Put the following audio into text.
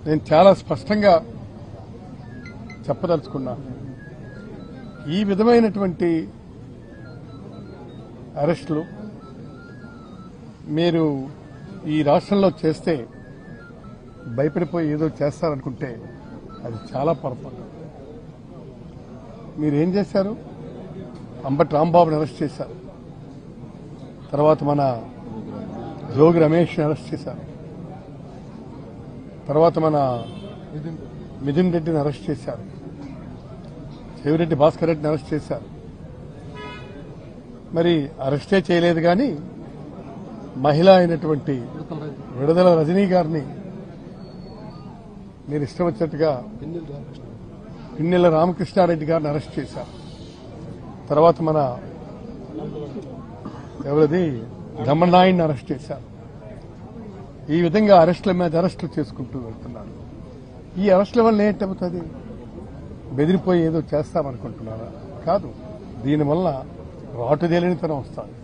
నేను చాలా స్పష్టంగా చెప్పదలుచుకున్నా, ఈ విధమైనటువంటి అరెస్టులు మీరు ఈ రాష్ట్రంలో చేస్తే భయపడిపోయి ఏదో చేస్తారనుకుంటే అది చాలా పొరపాటు. మీరేం చేశారు? అంబటి రాంబాబుని అరెస్ట్ చేశారు, తర్వాత మన జోగి రమేష్ని అరెస్ట్ చేశారు, తర్వాత మన మిథున్ రెడ్డిని అరెస్ట్ చేశారు, చెవిరెడ్డి భాస్కర్ రెడ్డిని అరెస్ట్ చేశారు. మరి అరెస్టే చేయలేదు కానీ మహిళ అయినటువంటి విడుదల రజనీ గారిని మీరు ఇష్టం వచ్చినట్టుగా పిన్నెల రామకృష్ణారెడ్డి గారిని అరెస్ట్ చేశారు. తర్వాత మన ఎవరిది దమ్మనాయుడిని అరెస్ట్ చేశారు. ఈ విధంగా అరెస్టుల మీద అరెస్టులు చేసుకుంటూ వెళ్తున్నారు. ఈ అరెస్టుల వల్ల ఏంటవుతుంది? బెదిరిపోయి ఏదో చేస్తామనుకుంటున్నారా? కాదు, దీనివల్ల రాటుదేలినితనం వస్తుంది.